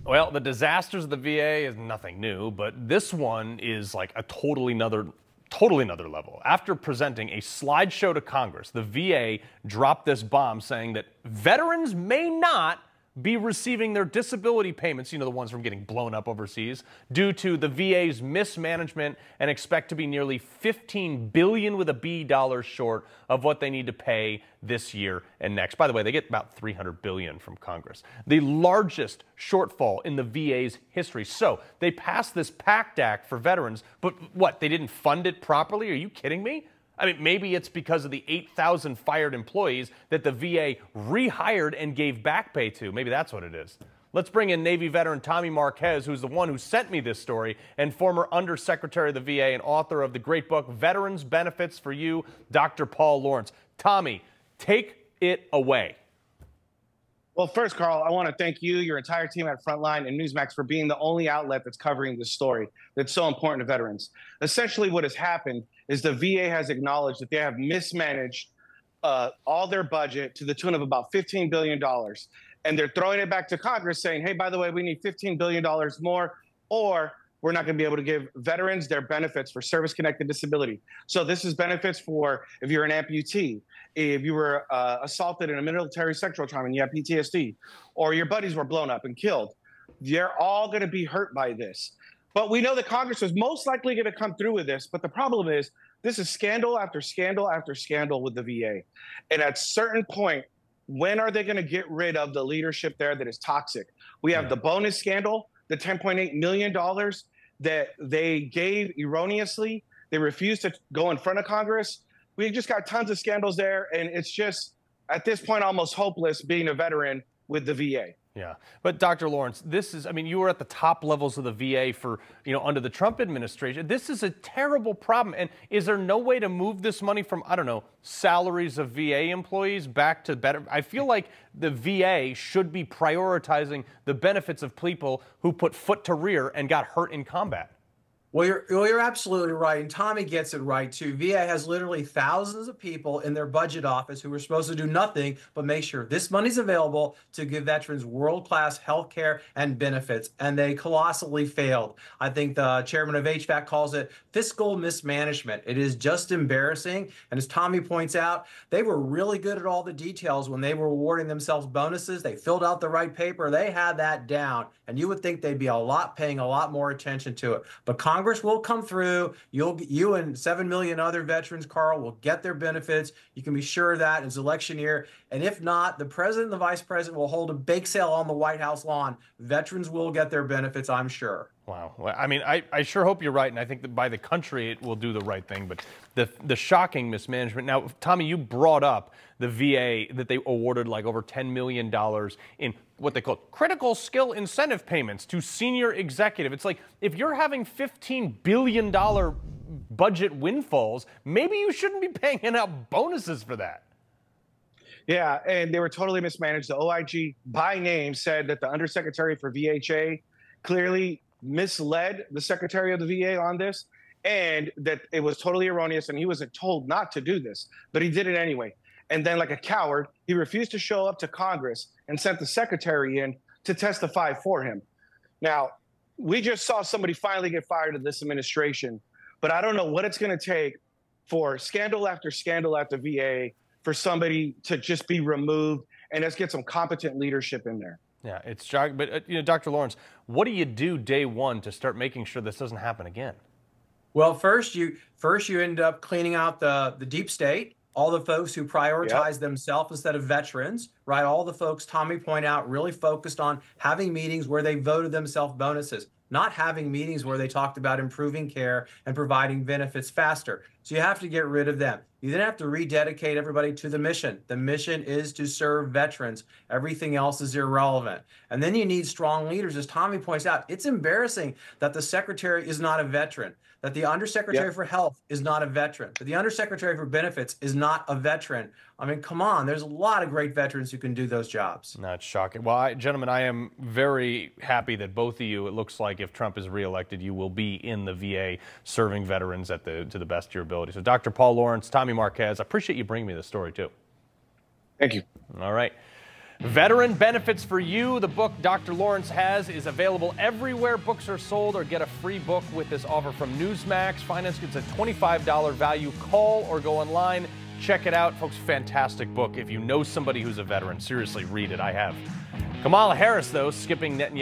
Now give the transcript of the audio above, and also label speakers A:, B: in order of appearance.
A: Well, the disasters of the VA is nothing new, but this one is like a totally another level. After presenting a slideshow to Congress, the VA dropped this bomb saying that veterans may not be receiving their disability payments, the ones from getting blown up overseas, due to the VA's mismanagement, and expect to be nearly $15 billion with a B dollars short of what they need to pay this year and next. By the way, they get about $300 billion from Congress, the largest shortfall in the VA's history. So they passed this PACT Act for veterans, but what, they didn't fund it properly? Are you kidding me? I mean, maybe it's because of the 8,000 fired employees that the VA rehired and gave back pay to. Maybe that's what it is. Let's bring in Navy veteran Tommy Marquez, who's the one who sent me this story, and former Undersecretary of the VA and author of the great book, Veterans Benefits for You, Dr. Paul Lawrence. Tommy, take it away.
B: Well, first, Carl, I want to thank you, your entire team at Frontline and Newsmax for being the only outlet that's covering this story that's so important to veterans. Essentially, what has happened is the VA has acknowledged that they have mismanaged all their budget to the tune of about $15 billion. And they're throwing it back to Congress saying, hey, by the way, we need $15 billion more, or we're not going to be able to give veterans their benefits for service-connected disability. So this is benefits for if you're an amputee, if you were assaulted in a military sexual trauma and you have PTSD, or your buddies were blown up and killed. They're all going to be hurt by this. But we know that Congress is most likely going to come through with this. But the problem is this is scandal after scandal after scandal with the VA. And at a certain point, when are they going to get rid of the leadership there that is toxic? We have the bonus scandal, the $10.8 million that they gave erroneously. They refused to go in front of Congress. We just got tons of scandals there. And it's just, at this point, almost hopeless being a veteran with the VA.
A: Yeah. But Dr. Lawrence, this is, I mean, you were at the top levels of the VA for, under the Trump administration. This is a terrible problem. And is there no way to move this money from, I don't know, salaries of VA employees back to better? I feel like the VA should be prioritizing the benefits of people who put foot to rear and got hurt in combat.
C: Well, you're absolutely right, and Tommy gets it right, too. VA has literally thousands of people in their budget office who are supposed to do nothing but make sure this money's available to give veterans world-class health care and benefits, and they colossally failed. I think the chairman of HVAC calls it fiscal mismanagement. It is just embarrassing, and as Tommy points out, they were really good at all the details when they were awarding themselves bonuses. They filled out the right paper. They had that down, and you would think they'd be paying a lot more attention to it. But Congress will come through. You and 7 million other veterans, Carl, will get their benefits. You can be sure of that. It's election year. And if not, the president and the vice president will hold a bake sale on the White House lawn. Veterans will get their benefits, I'm sure.
A: Wow. Well, I mean, I sure hope you're right, and I think that by the country it will do the right thing. But the shocking mismanagement. Now, Tommy, you brought up the VA that they awarded like over $10 million in what they call critical skill incentive payments to senior executive. It's like, if you're having $15 billion budget windfalls, maybe you shouldn't be paying out bonuses for that.
B: Yeah, and they were totally mismanaged. The OIG by name said that the Undersecretary for VHA clearly misled the Secretary of the VA on this, and that it was totally erroneous, and he wasn't told not to do this, but he did it anyway. And then, like a coward, he refused to show up to Congress and sent the secretary in to testify for him. Now, we just saw somebody finally get fired in this administration, but I don't know what it's going to take for scandal after scandal at the VA for somebody to just be removed, and let's get some competent leadership in there.
A: Yeah, it's shocking. But, Dr. Lawrence, what do you do day one to start making sure this doesn't happen again?
C: Well, first you end up cleaning out the deep state, all the folks who prioritize themselves instead of veterans, right? All the folks Tommy pointed out really focused on having meetings where they voted themselves bonuses, not having meetings where they talked about improving care and providing benefits faster. So you have to get rid of them. You then have to rededicate everybody to the mission. The mission is to serve veterans. Everything else is irrelevant. And then you need strong leaders. As Tommy points out, it's embarrassing that the secretary is not a veteran, that the undersecretary for health is not a veteran, that the undersecretary for benefits is not a veteran. I mean, come on, there's a lot of great veterans who can do those jobs.
A: No, it's shocking. Well, gentlemen, I am very happy that both of you, it looks like if Trump is reelected, you will be in the VA serving veterans to the best of your ability. So Dr. Paul Lawrence, Tommy Marquez, I appreciate you bringing me this story too.
B: Thank you.
A: All right. Veteran Benefits for You, the book Dr. Lawrence has, is available everywhere books are sold, or get a free book with this offer from Newsmax. Finance gets a $25 value. Call or go online. Check it out. Folks, fantastic book. If you know somebody who's a veteran, seriously, read it. I have. Kamala Harris, though, skipping Netanyahu.